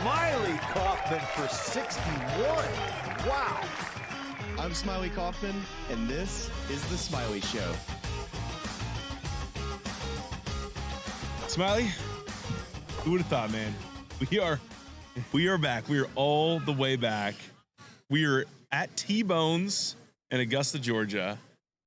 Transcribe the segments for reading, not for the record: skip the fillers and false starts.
Smylie Kaufman for 61. Wow. I'm Smylie Kaufman, and this is The Smylie Show. Smylie, who would have thought, man? We are back. We are all the way back. We are at T-Bones in Augusta, Georgia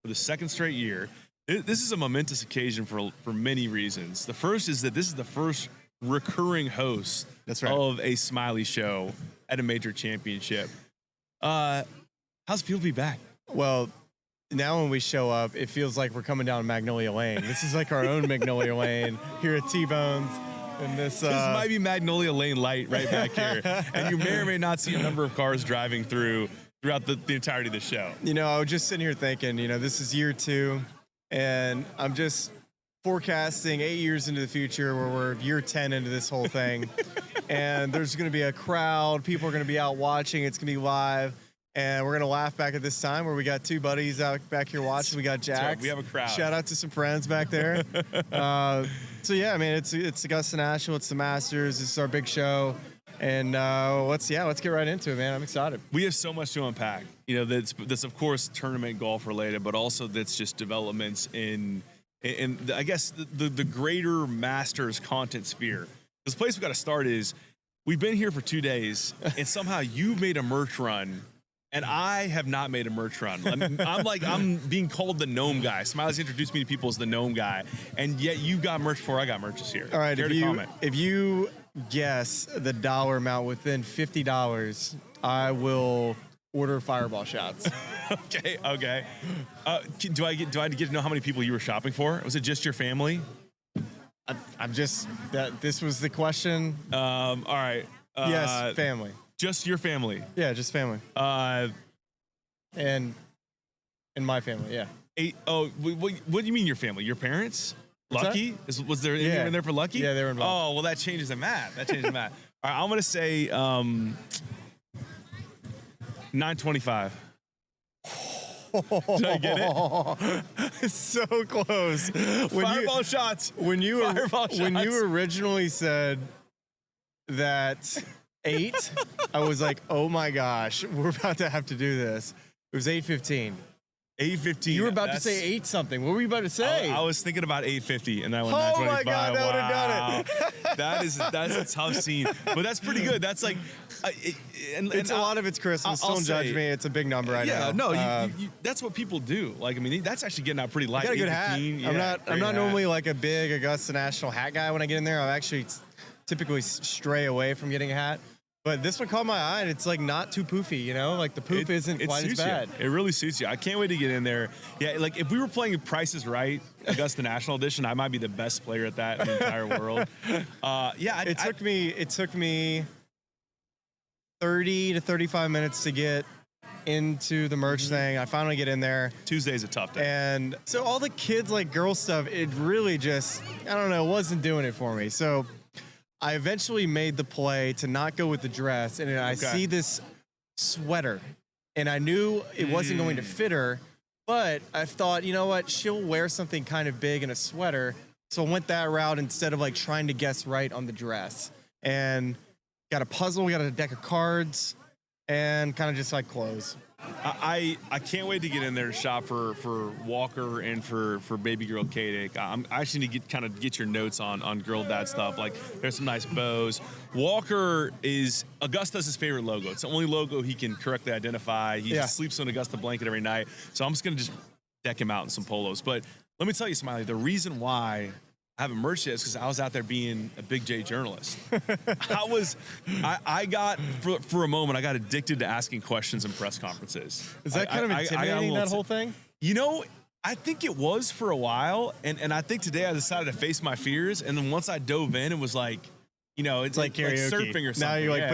for the second straight year. This is a momentous occasion for many reasons. The first is that this is the first recurring host of a Smylie Show at a major championship. How's it feel to be back? Well, now when we show up, it feels like we're coming down Magnolia Lane. This is like our own Magnolia Lane here at T-Bones. And this might be Magnolia Lane Light right back here. And you may or may not see a number of cars driving throughout the entirety of the show. You know, I was just sitting here thinking, this is year 2, and I'm just forecasting 8 years into the future where we're year 10 into this whole thing. And there's going to be a crowd. People are going to be out watching. It's going to be live. And we're going to laugh back at this time where we got 2 buddies out back here watching. We got Jax. Right. We have a crowd. Shout out to some friends back there. So, yeah, I mean, it's Augusta National. It's the Masters. This is our big show. And let's get right into it, man. I'm excited. We have so much to unpack. That's of course tournament golf related, but also that's just developments in I guess the greater Masters content sphere. This place we got to start is we've been here for 2 days, and somehow you've made a merch run, and I have not made a merch run. I'm being called the gnome guy. Smiley's introduced me to people as the gnome guy, and yet you got merch before I got merch this year. All right, if you guess the dollar amount within $50, I will order fireball shots. Okay. Do I get to know how many people you were shopping for? Was it just your family? This was the question. All right. Yes, family. Just your family. Yeah, just family. And my family. Yeah. What do you mean your family? Your parents? Lucky? Was there anyone in there for Lucky? Yeah, they were involved. Oh, well, that changes the math. All right, I'm going to say 925. Did I get it? So close. Fireball shots. When you originally said that 8, I was like, oh my gosh, we're about to have to do this. It was 8:15. 8:15. You were about to say 8 something. What were you about to say? I was thinking about 8:50, and I went 925. Oh my God, that would have done it. That's a tough scene, but that's pretty good. That's like, a lot of it's Christmas. Don't judge me. It's a big number. I know. No, that's what people do. Like, I mean, that's actually getting out pretty light. I got a good hat. I'm not normally like a big Augusta National hat guy when I get in there. I actually typically stray away from getting a hat. But this one caught my eye, and it's like not too poofy, Like the poof isn't quite as bad. It really suits you. I can't wait to get in there. Yeah, like if we were playing Price is Right, Augusta National Edition, I might be the best player at that in the entire world. It took me 30 to 35 minutes to get into the merch thing. I finally get in there. Tuesday's a tough day. And so all the kids like girl stuff, it really just, I don't know, wasn't doing it for me. So I eventually made the play to not go with the dress, and I see this sweater, and I knew it wasn't going to fit her, but I thought, you know what, she'll wear something kind of big in a sweater, so I went that route instead of like trying to guess right on the dress, and got a puzzle, got a deck of cards, and kind of just like clothes. I can't wait to get in there to shop for Walker and for baby girl Katic. I actually need to get your notes on girl dad stuff. Like, there's some nice bows. Walker is Augusta's his favorite logo. It's the only logo he can correctly identify. He sleeps on an Augusta blanket every night. So I'm just going to just deck him out in some polos. But let me tell you, Smylie, the reason why I haven't merged it is because I was out there being a Big J journalist. I got, for a moment, I got addicted to asking questions in press conferences. Is that kind of intimidating, that whole thing? I think it was for a while, and I think today I decided to face my fears, and then once I dove in, it was like, it's like karaoke. Like surfing or something. Now you're like,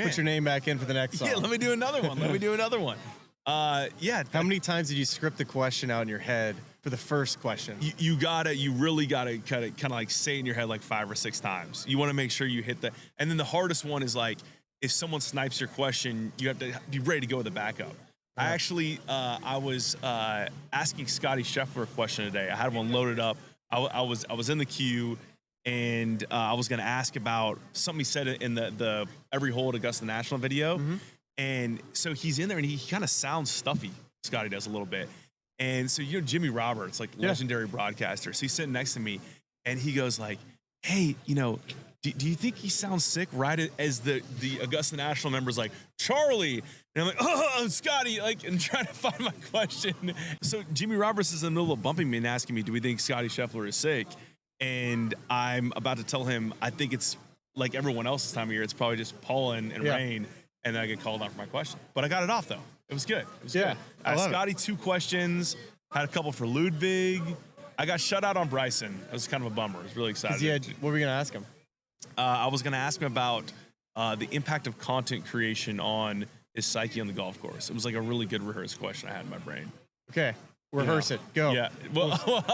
put your name back in for the next song. Yeah, let me do another one. How many times did you script the question out in your head for the first question? You really gotta kind of like say it in your head like 5 or 6 times. You want to make sure you hit that. And then the hardest one is like, if someone snipes your question, you have to be ready to go with the backup. I actually, I was asking Scotty Scheffler a question today. I had one loaded up. I was in the queue, and I was going to ask about something he said in the Every Hole at Augusta National video. And so he's in there, and he kind of sounds stuffy. Scotty does a little bit. And so, Jimmy Roberts, like legendary broadcaster. So he's sitting next to me, and he goes like, hey, do you think he sounds sick? Right as the Augusta National member's like, Charlie. And I'm like, oh, Scotty, and trying to find my question. So Jimmy Roberts is in the middle of bumping me and asking me, do we think Scotty Scheffler is sick? And I'm about to tell him, I think it's like everyone else this time of year. It's probably just pollen and rain. And then I get called on for my question. But I got it off, though. It was good. It was good. I asked Scotty 2 questions, had a couple for Ludwig. I got shut out on Bryson. It was kind of a bummer. I was really excited. What were you going to ask him? I was going to ask him about the impact of content creation on his psyche on the golf course. It was like a really good rehearsed question I had in my brain. Okay. Rehearse it. Go. Yeah. Well,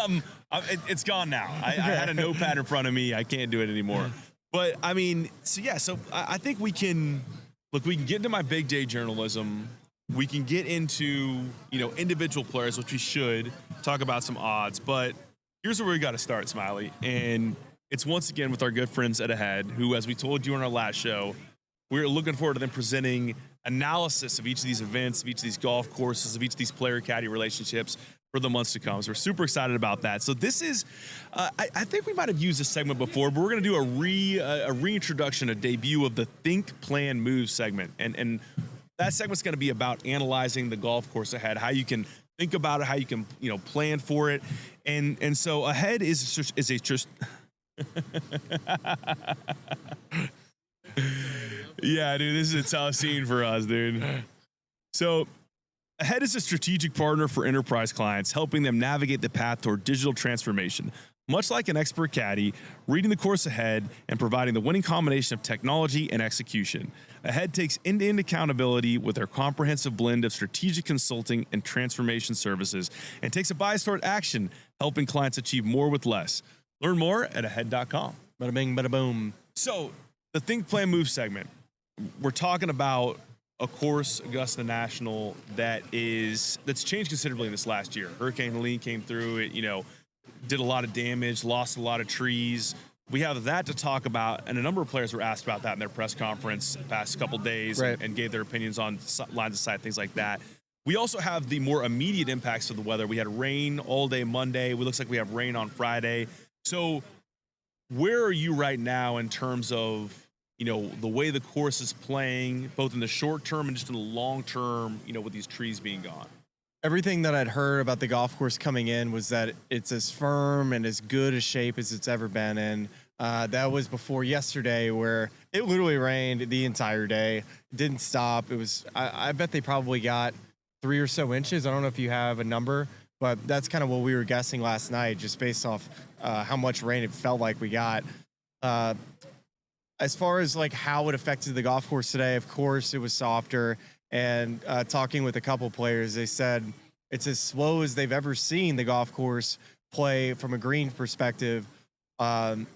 it's gone now. I had a notepad in front of me. I can't do it anymore. But, I mean, so I think we can get into my big day journalism. We can get into, individual players, which we should, talk about some odds. But here's where we got to start, Smylie. And it's once again with our good friends at Ahead, who, as we told you on our last show, we're looking forward to them presenting analysis of each of these events, of each of these golf courses, of each of these player-caddy relationships for the months to come. So we're super excited about that. So this is, I think we might have used this segment before, but we're going to do a reintroduction, a debut of the Think, Plan, Move segment. And that segment's going to be about analyzing the golf course ahead, how you can think about it, how you can, plan for it. And so Ahead is a just yeah, dude, this is a tough scene for us, dude. So Ahead is a strategic partner for enterprise clients, helping them navigate the path toward digital transformation. Much like an expert caddy, reading the course ahead and providing the winning combination of technology and execution. Ahead takes end-to-end accountability with their comprehensive blend of strategic consulting and transformation services and takes a bias toward action, helping clients achieve more with less. Learn more at ahead.com. Bada bing, bada boom. So the Think, Plan, Move segment, we're talking about a course, Augusta National, that's changed considerably in this last year. Hurricane Helene came through it, did a lot of damage, lost a lot of trees. We have that to talk about, and a number of players were asked about that in their press conference the past couple days, and gave their opinions on lines of sight, things like that. We also have the more immediate impacts of the weather. We had rain all day Monday. It looks like we have rain on Friday. So where are you right now in terms of, the way the course is playing, both in the short term and just in the long term, with these trees being gone? Everything that I'd heard about the golf course coming in was that it's as firm and as good a shape as it's ever been in. That was before yesterday, where it literally rained the entire day. It didn't stop. It was, I bet they probably got 3 or so inches. I don't know if you have a number, but that's kind of what we were guessing last night, just based off how much rain it felt like we got. As far as how it affected the golf course today, of course, it was softer. And talking with a couple players, they said it's as slow as they've ever seen the golf course play from a green perspective that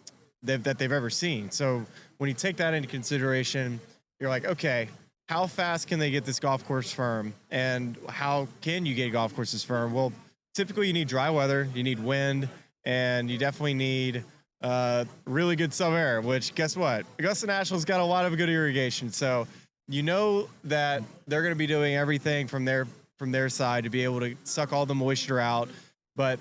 they've ever seen. So when you take that into consideration, you're like, okay, how fast can they get this golf course firm? And how can you get golf courses firm? Well, typically you need dry weather, you need wind, and you definitely need really good summer air, which guess what? Augusta National's got a lot of good irrigation. So that they're going to be doing everything from their side to be able to suck all the moisture out. But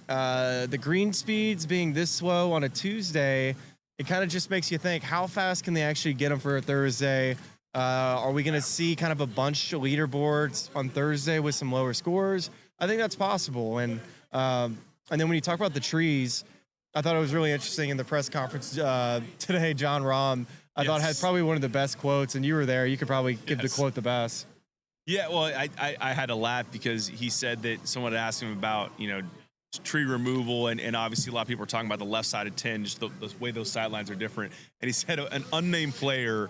the green speeds being this slow on a Tuesday, it kind of just makes you think, how fast can they actually get them for a Thursday? Are we going to see kind of a bunch of leaderboards on Thursday with some lower scores? I think that's possible. And then when you talk about the trees, I thought it was really interesting in the press conference today. John Rahm, I thought, had probably one of the best quotes, and you were there. You could probably give the quote the best. Yeah, well, I had to laugh because he said that someone had asked him about, tree removal, and obviously a lot of people are talking about the left side of 10, just the way those sidelines are different. And he said an unnamed player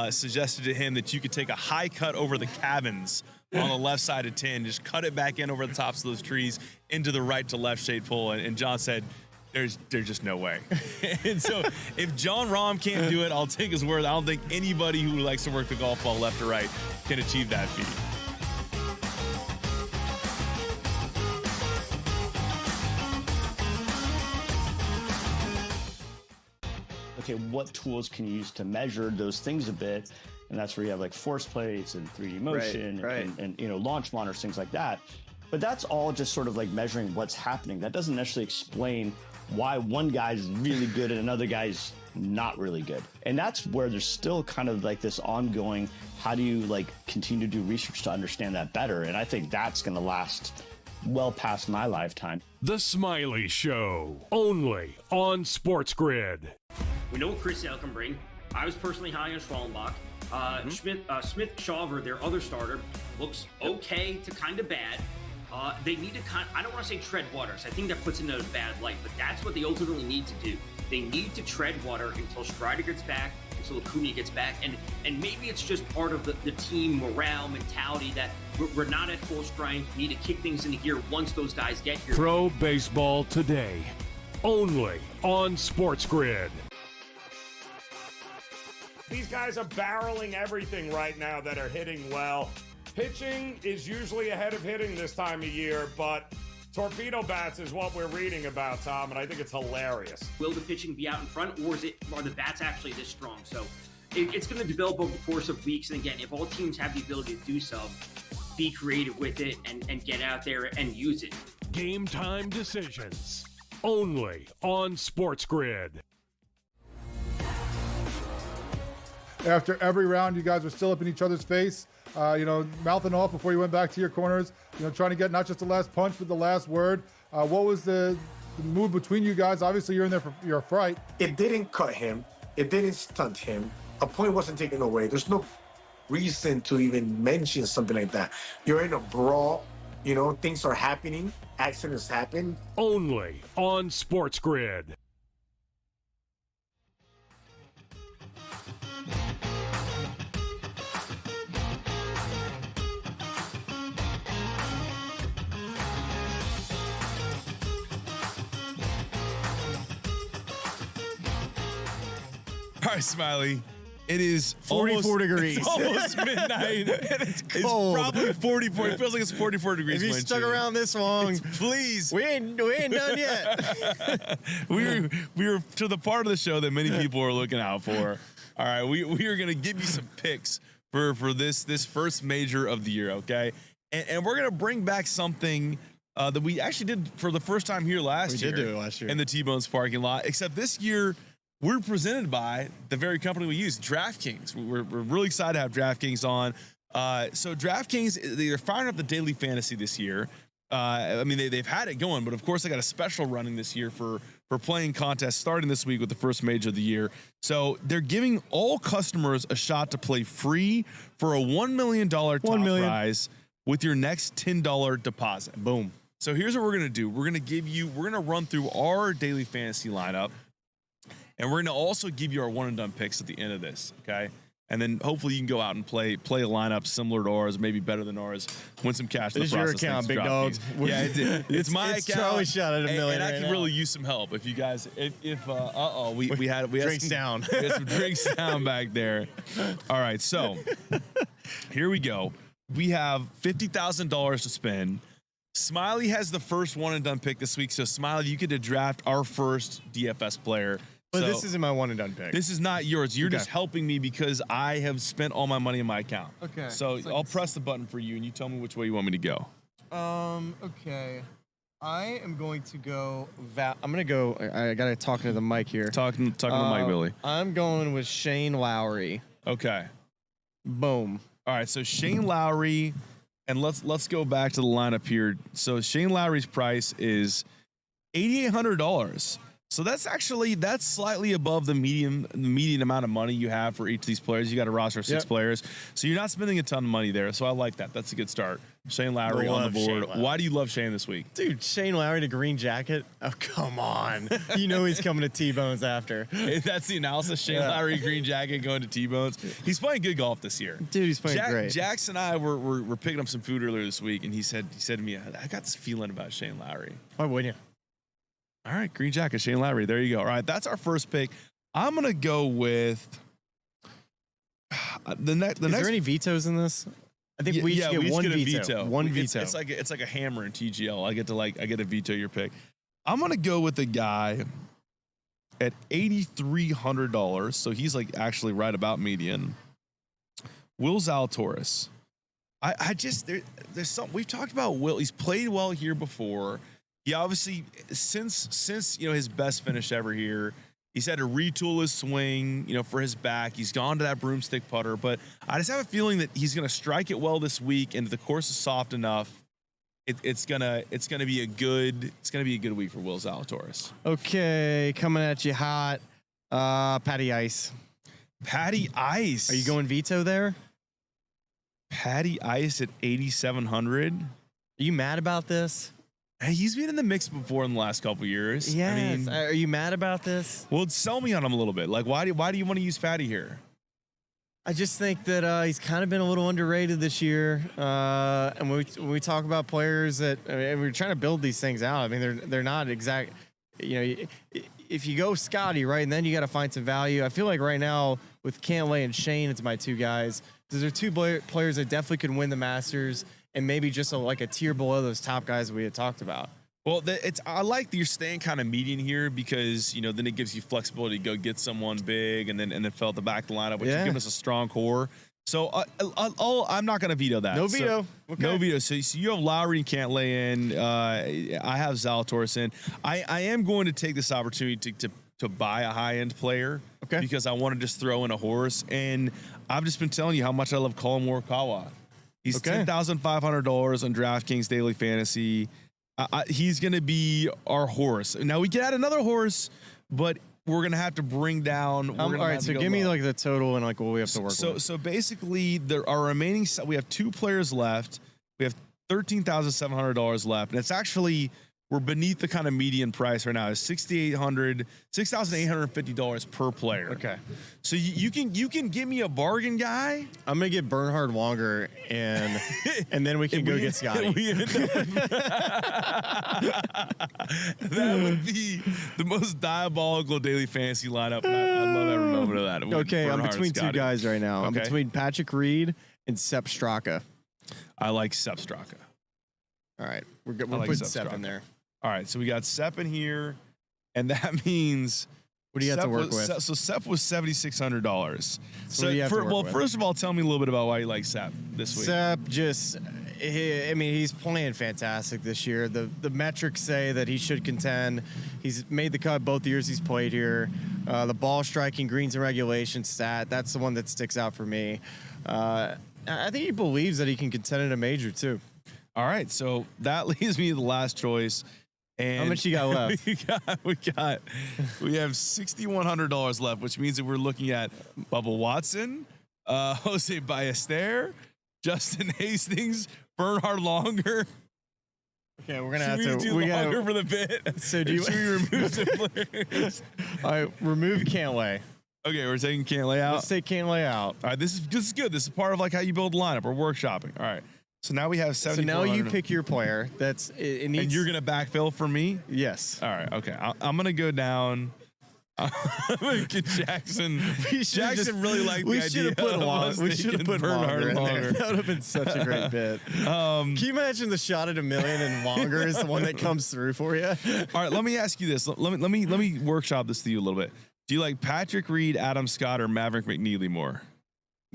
suggested to him that you could take a high cut over the cabins on the left side of 10, just cut it back in over the tops of those trees into the right to left shade pull. And John said, There's just no way. And so if John Rahm can't do it, I'll take his word. I don't think anybody who likes to work the golf ball left or right can achieve that feat. okay, what tools can you use to measure those things a bit? And that's where you have like force plates and 3D motion and you know, launch monitors, things like that. But that's all just sort of like measuring what's happening. That doesn't necessarily explain why one guy's really good and another guy's not really good. And that's where there's still kind of like this ongoing, how do you like continue to do research to understand that better? And I think that's going to last well past my lifetime. The Smylie Show, only on SportsGrid. We know what Chris Sale can bring. I was personally high on Schwallenbach. Smith Shawver, their other starter, looks okay to kind of bad. They need to I don't want to say tread water, so I think that puts it in a bad light, but that's what they ultimately need to do. They need to tread water until Strider gets back, until Acuna gets back, and maybe it's just part of the team morale mentality that we're not at full strength, need to kick things into gear once those guys get here. Pro Baseball Today, only on SportsGrid. These guys are barreling everything right now that are hitting well. Pitching is usually ahead of hitting this time of year, but torpedo bats is what we're reading about, Tom, and I think it's hilarious. Will the pitching be out in front, or are the bats actually this strong? So it's going to develop over the course of weeks. And again, if all teams have the ability to do so, be creative with it and get out there and use it. Game time decisions, only on SportsGrid. After every round, you guys were still up in each other's face, mouthing off before you went back to your corners, trying to get not just the last punch, but the last word. What was the move between you guys? Obviously, you're in there for your fright. It didn't cut him. It didn't stunt him. A point wasn't taken away. There's no reason to even mention something like that. You're in a brawl. Things are happening. Accidents happen. Only on SportsGrid. All right, Smylie. It is 44 degrees. It's almost midnight. And it's cold. It's probably 44. It feels like it's 44 degrees. If you stuck around this long, please. We ain't done yet. we were to the part of the show that many people are looking out for. All right, we are going to give you some picks for this first major of the year, okay? And we're going to bring back something that we actually did for the first time here last year. We did do it last year. In the T-Bones parking lot, except this year we're presented by the very company we use, DraftKings. We're really excited to have DraftKings on. So DraftKings, they're firing up the daily fantasy this year. They've had it going, but of course they got a special running this year for playing contests starting this week with the first major of the year. So they're giving all customers a shot to play free for a $1 million top prize with your next $10 deposit. Boom. So here's what we're going to do. We're going to run through our daily fantasy lineup. And we're going to also give you our one and done picks at the end of this, okay? And then hopefully you can go out and play a lineup similar to ours, maybe better than ours, win some cash in the process. It's your account, big dog. Yeah, it's my account. Charlie shot at $1 million. And I can really use some help if you guys. We had drinks some, down. We had some drinks down back there. All right, so here we go. We have $50,000 to spend. Smylie has the first one and done pick this week. So Smylie, you get to draft our first DFS player. But So, this isn't my one and done pick. this is not yours. You're just helping me because I have spent all my money in my account. Okay. So It's like I'll press the button for you, and you tell me which way you want me to go. Okay. I am going to go. I'm going to go. I got to talk into the mic here. Talking to Mike Billy. I'm going with Shane Lowry. Okay. Boom. All right. So Shane Lowry, and let's go back to the lineup here. So Shane Lowry's price is $8,800. So that's slightly above the median amount of money you have for each of these players. You got a roster of 6 players, so you're not spending a ton of money there. So I like that. That's a good start. Shane Lowry on the board. Why do you love Shane this week? Dude, Shane Lowry in a green jacket? Oh, come on. You know he's coming to T-Bones after. That's the analysis. Shane Lowry, green jacket, going to T-Bones. He's playing good golf this year. Dude, he's playing great. Jax and I were picking up some food earlier this week, and he said to me, I got this feeling about Shane Lowry. Why wouldn't you? All right, green jacket, Shane Lowry. There you go. All right, that's our first pick. I'm gonna go with the next. Is there any vetoes in this? I think we each get one veto. One veto. It's like a hammer in TGL. I get to veto your pick. I'm gonna go with the guy at $8,300. So he's like actually right about median. Will Zalatoris. I just there's something we've talked about. Will, he's played well here before. He obviously since his best finish ever here, he's had to retool his swing, for his back. He's gone to that broomstick putter, but I just have a feeling that he's going to strike it well this week, and if the course is soft enough, it's gonna be a good week for Will Zalatoris. Okay, coming at you hot, Patty Ice. Patty Ice. Are you going veto there? Patty Ice at 8,700. Are you mad about this? Hey, he's been in the mix before in the last couple years. Yes. Are you mad about this? Well, sell me on him a little bit. Like, why do you want to use Patty here? I just think that he's kind of been a little underrated this year. And when we talk about players that we're trying to build these things out. I mean, they're not exact. If you go Scotty, right, and then you got to find some value. I feel like right now with Cantlay and Shane, it's my two guys. Those are two players that definitely could win the Masters, and maybe just like a tier below those top guys we had talked about. Well, I like that you're staying kind of median here because then it gives you flexibility to go get someone big and then fill out the back of the lineup, which is giving us a strong core. So I'm not going to veto that. No veto. So, okay. No veto. So you have Lowry and Cantlay in. I have Zalatoris in. I am going to take this opportunity to buy a high-end player because I want to just throw in a horse. And I've just been telling you how much I love Colin Morikawa. He's $10,500 on DraftKings Daily Fantasy. He's going to be our horse. Now, we can add another horse, but we're going to have to bring down. All right, so give me like the total and like what we have to work with. So basically, our remaining, we have 2 players left. We have $13,700 left. And it's actually, we're beneath the kind of median price right now. It's $6,850 per player. Okay. So you can give me a bargain guy. I'm gonna get Bernhard longer, and then we can go get Scotty. That would be the most diabolical daily fantasy lineup. I love every moment of that. Okay, I'm between Scotty. 2 guys right now. I'm between Patrick Reed and Sepp Straka. I like Sepp Straka. All right, we're putting Sepp in there. All right, so we got Sepp in here, and that means what do you have to work with? So Sepp was $7,600. So first of all, tell me a little bit about why you like Sepp this week. Sepp he's playing fantastic this year. The metrics say that he should contend. He's made the cut both years he's played here. The ball striking, greens and regulation stat, that's the one that sticks out for me. I think he believes that he can contend in a major too. All right, so that leaves me the last choice. And how much you got left? we have $6,100 left, which means that we're looking at Bubba Watson, Jose Ballester, Justin Hastings, Bernhard Longer. Okay, we're gonna have to do Longer for the bit. So should we remove some players? All right, remove Cantlay. Okay, we're taking Cantlay out. Let's take Cantlay out. All right, this is good. This is part of like how you build a lineup. We're workshopping. All right. So now we have 70. So now you pick your player. It needs. And you're gonna backfill for me? Yes. All right. Okay. I'm gonna go down. I'm gonna get Jackson. Jackson really liked the idea. We should have put Longer in there. That would have been such a great bit. Can you imagine the shot at $1 million and Longer is the one that comes through for you? All right. Let me ask you this. Let me workshop this to you a little bit. Do you like Patrick Reed, Adam Scott, or Maverick McNeely more?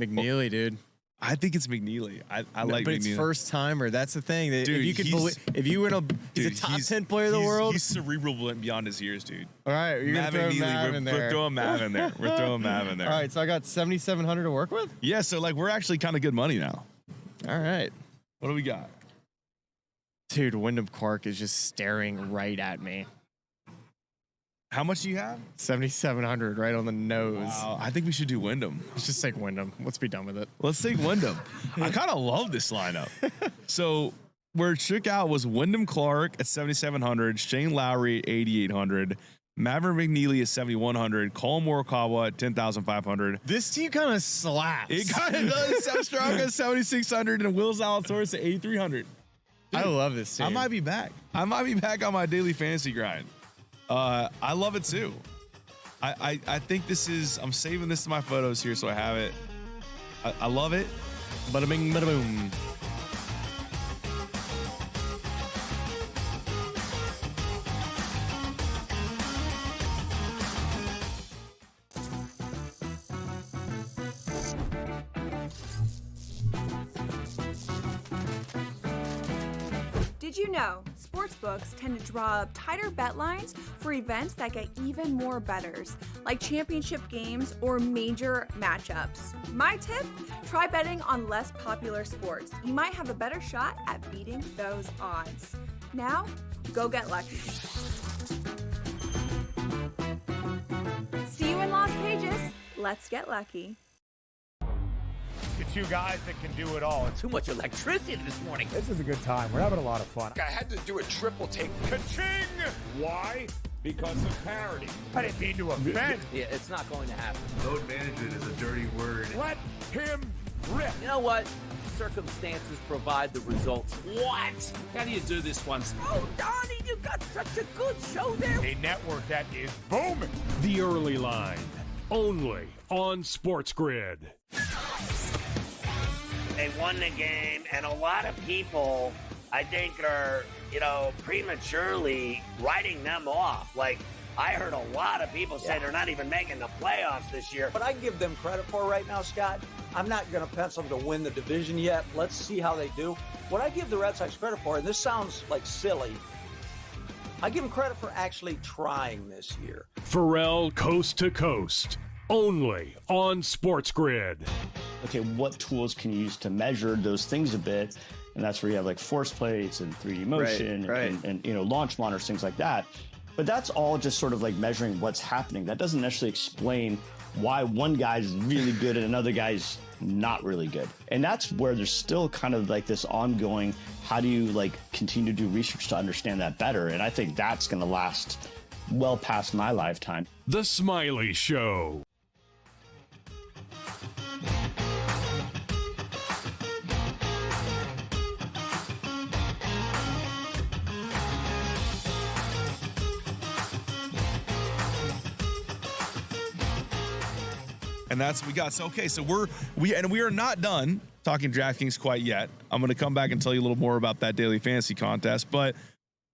McNeely, dude. I think it's McNeely. I like but McNeely. It's first timer. That's the thing. Dude, if you could if you were he's a top 10 player in the world. He's cerebral beyond his years, dude. All right, you're gonna throw Mav in there. We're throwing Mav in there. We're throwing Mav in there. All right, so I got 7,700 to work with. Yeah, so like we're actually kind of good money now. All right, what do we got? Dude, Wyndham Clark is just staring right at me. How much do you have? 7,700, right on the nose. Wow, I think we should do Wyndham. Let's just take Wyndham. Let's be done with it. Let's take Wyndham. I kind of love this lineup. So where it shook out was Wyndham Clark at 7,700, Shane Lowry at 8,800, Maverick McNeely at 7,100, Colin Morikawa at 10,500. This team kind of slaps. It kind of does. Sepp Straka at 7,600 and Will Zalatoris at 8,300. I love this team. I might be back. on my daily fantasy grind. I love it too. I think this is, I'm saving this to my photos here so I have it. I love it. Bada bing, bada boom. Did you know sportsbooks tend to draw up tighter bet lines for events that get even more bettors, like championship games or major matchups? My tip, try betting on less popular sports. You might have a better shot at beating those odds. Now, go get lucky. See you in Las Vegas. Let's get lucky. The two guys that can do it all. Too much electricity this morning. This is a good time. We're having a lot of fun. I had to do a triple take. Ka-ching! Why? Because of parity. I didn't mean to offend. Yeah, it's not going to happen. Load management is a dirty word. Let him rip. You know what? Circumstances provide the results. What? How do you do this one? Oh, Donnie, you got such a good show there. A network that is booming. The Early Line, only on SportsGrid. They won the game, and a lot of people, I think, are, prematurely writing them off. Like, I heard a lot of people say they're not even making the playoffs this year. What I give them credit for right now, Scott, I'm not going to pencil them to win the division yet. Let's see how they do. What I give the Red Sox credit for, and this sounds like silly, I give them credit for actually trying this year. Pharrell Coast to Coast, only on SportsGrid. Okay, what tools can you use to measure those things a bit? And that's where you have like force plates and 3D motion and launch monitors, things like that. But that's all just sort of like measuring what's happening. That doesn't necessarily explain why one guy's really good and another guy's not really good. And that's where there's still kind of like this ongoing, how do you like continue to do research to understand that better? And I think that's going to last well past my lifetime. The Smylie Show. And that's what we got. So, okay, so we are not done talking DraftKings quite yet. I'm going to come back and tell you a little more about that daily fantasy contest. But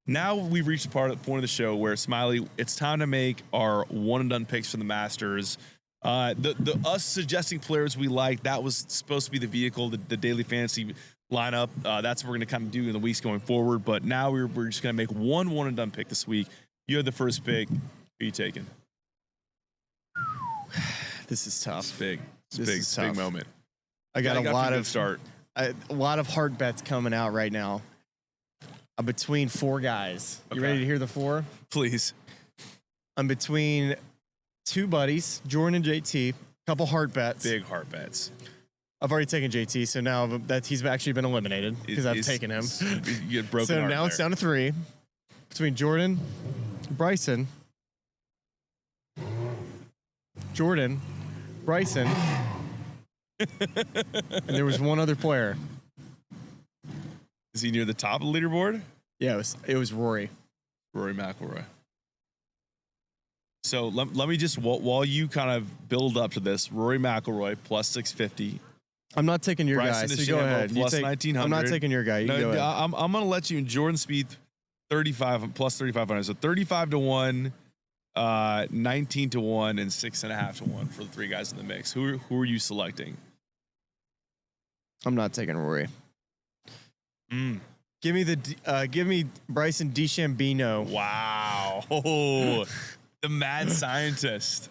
now we've reached the point of the show where, Smylie, it's time to make our one-and-done picks for the Masters. The us suggesting players we like, that was supposed to be the vehicle, the daily fantasy lineup. That's what we're going to kind of do in the weeks going forward. But now we're just going to make one-and-done pick this week. You have the first pick. Who are you taking? This is tough. It's big moment. I got a lot of start. A lot of hard bets coming out right now. I'm between four guys. You ready to hear the four? Please. I'm between two buddies, Jordan and JT. Couple hard bets. Big hard bets. I've already taken JT, so now that he's actually been eliminated because I've taken him. You get broken. So now it's down to three. Between Jordan, Bryson, Bryson, and there was one other player. Is he near the top of the leaderboard? Yeah, it was Rory. Rory McIlroy. So let me just, while you kind of build up to this, Rory McIlroy plus 650. I'm not taking your guy, so go ahead. Plus 1900. I'm not taking your guy. You go ahead. I'm going to let you in Jordan Spieth 35 plus 3,500. So 35 to 1. 19 to 1 and 6.5 to 1 for the three guys in the mix. Who are you selecting? I'm not taking Rory. Give me Bryson DeChambeau. Wow. Oh, the mad scientist.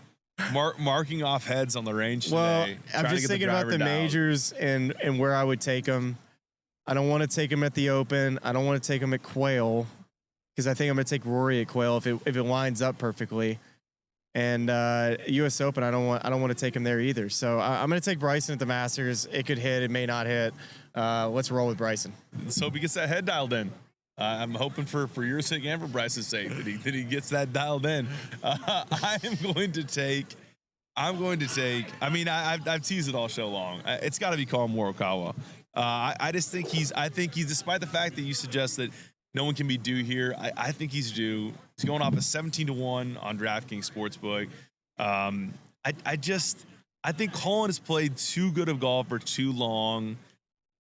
Marking off heads on the range today. I'm just thinking about the majors and where I would take him. I don't want to take him at the Open. I don't want to take him at Quail, because I think I'm going to take Rory at Quail if it lines up perfectly. And U.S. Open, I don't want to take him there either. So I'm going to take Bryson at the Masters. It could hit. It may not hit. Let's roll with Bryson. Let's hope he gets that head dialed in. I'm hoping for your sake and for Bryce's sake that he gets that dialed in. I'm going to take. I mean, I've teased it all show long. It's got to be Colin Morikawa. I think he's, despite the fact that you suggest that no one can be due here, I think he's due. He's going off a 17 to 1 on DraftKings Sportsbook. I think Colin has played too good of golf for too long.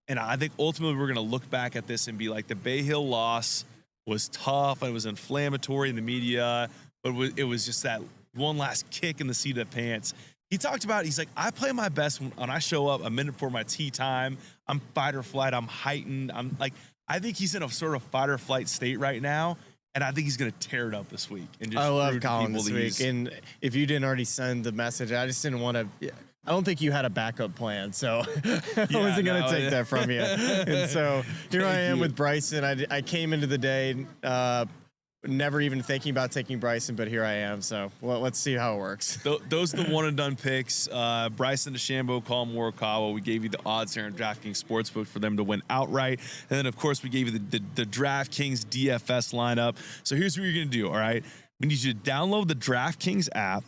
And I think ultimately we're going to look back at this and be like, the Bay Hill loss was tough and it was inflammatory in the media, but it was just that one last kick in the seat of the pants. He talked about, he's like, I play my best when I show up a minute before my tee time. I'm fight or flight. I'm heightened. I'm like, I think he's in a sort of fight or flight state right now. And I think he's going to tear it up this week. And just I love Colin this week. And if you didn't already send the message, I just didn't want to. I don't think you had a backup plan, so I wasn't going to take that from you. And so here I am with Bryson. I came into the day never even thinking about taking Bryson, but here I am. So let's see how it works. Those are the one and done picks. Bryson DeChambeau, Colin Morikawa. We gave you the odds here on DraftKings Sportsbook for them to win outright. And then, of course, we gave you the DraftKings DFS lineup. So here's what you're going to do, all right? We need you to download the DraftKings app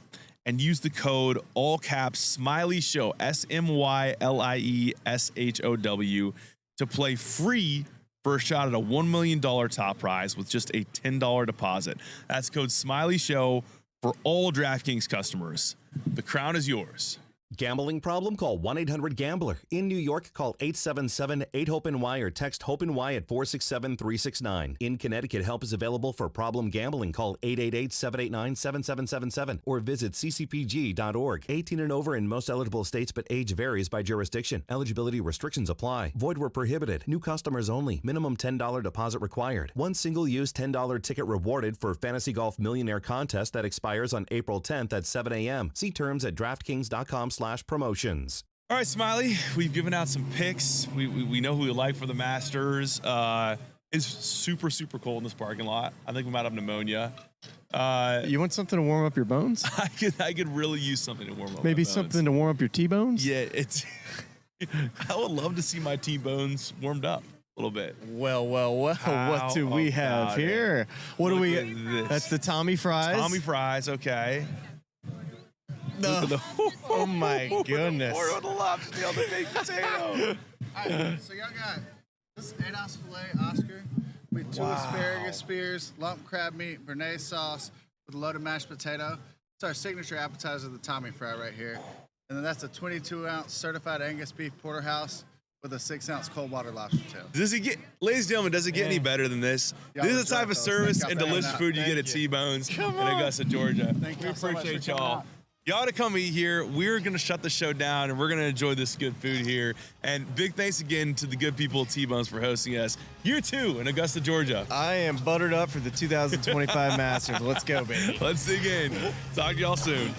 and use the code all caps Smylie Show, SMYLIESHOW, to play free for a shot at a $1 million top prize with just a $10 deposit. That's code Smylie Show for all DraftKings customers. The crown is yours. Gambling problem? Call 1-800-GAMBLER. In New York, call 877-8-HOPE-NY or text HOPE-NY at 467-369. In Connecticut, help is available for problem gambling. Call 888-789-7777 or visit ccpg.org. 18 and over in most eligible states, but age varies by jurisdiction. Eligibility restrictions apply. Void where prohibited. New customers only. Minimum $10 deposit required. One single-use $10 ticket rewarded for Fantasy Golf Millionaire Contest that expires on April 10th at 7 a.m. See terms at DraftKings.com/promotions. All right, Smylie, we've given out some picks. We know who we like for the Masters. It's super, super cold in this parking lot. I think we might have pneumonia. You want something to warm up your bones? I could really use something to warm up Maybe my bones. something to warm up your T-bones? Yeah, it's. I would love to see my T-bones warmed up a little bit. Well, what do we have here? What do we? That's the Tommy Fries. Tommy Fries, okay. Oh my goodness. Or the lobster tail, the baked potato. All right, so y'all got this 8-ounce filet Oscar with two asparagus spears, lump crab meat, béarnaise sauce with loaded mashed potato. It's our signature appetizer, the Tommy Fry right here. And then that's a 22-ounce certified Angus beef porterhouse with a 6-ounce cold water lobster tail. Ladies and gentlemen, does it get any better than this? This is the type of service and delicious food you get at T-Bones in Augusta, Georgia. Thank you. We appreciate y'all. Y'all to come eat here. We're going to shut the show down, and we're going to enjoy this good food here. And big thanks again to the good people at T-Bones for hosting us. Year 2 in Augusta, Georgia. I am buttered up for the 2025 Masters. Let's go, baby. Let's dig in. Talk to y'all soon.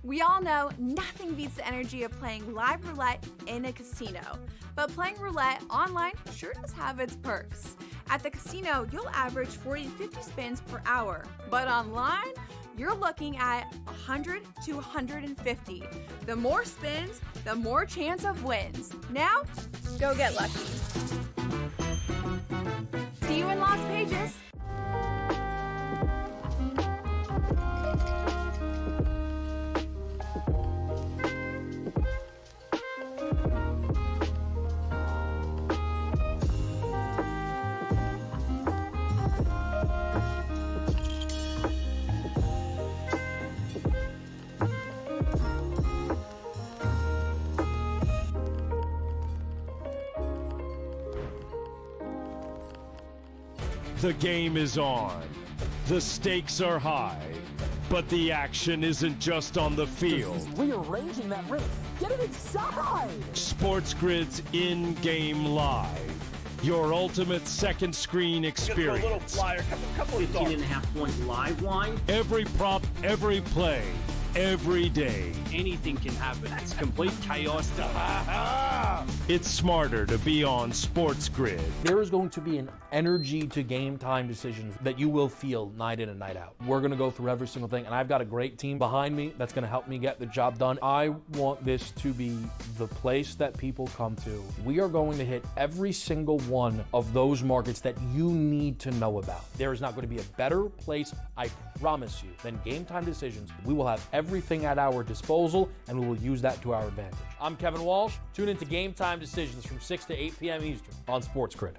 We all know nothing beats the energy of playing live roulette in a casino. But playing roulette online sure does have its perks. At the casino, you'll average 40 to 50 spins per hour. But online, you're looking at 100 to 150. The more spins, the more chance of wins. Now, go get lucky. See you in Las Vegas. The game is on. The stakes are high. But the action isn't just on the field. Rearranging that ring. Get it inside! SportsGrid's in-game live. Your ultimate second screen experience. A little flyer, couple 15.5 point live line. Every prop, every play, every day. Anything can happen. That's complete chaos. It's smarter to be on SportsGrid. There is going to be an energy to game time decisions that you will feel night in and night out. We're going to go through every single thing, and I've got a great team behind me that's going to help me get the job done. I want this to be the place that people come to. We are going to hit every single one of those markets that you need to know about. There is not going to be a better place, I promise you, than Game Time Decisions. We will have everything at our disposal, and we will use that to our advantage. I'm Kevin Walsh. Tune into Game Time Decisions from 6 to 8 p.m. Eastern on SportsGrid.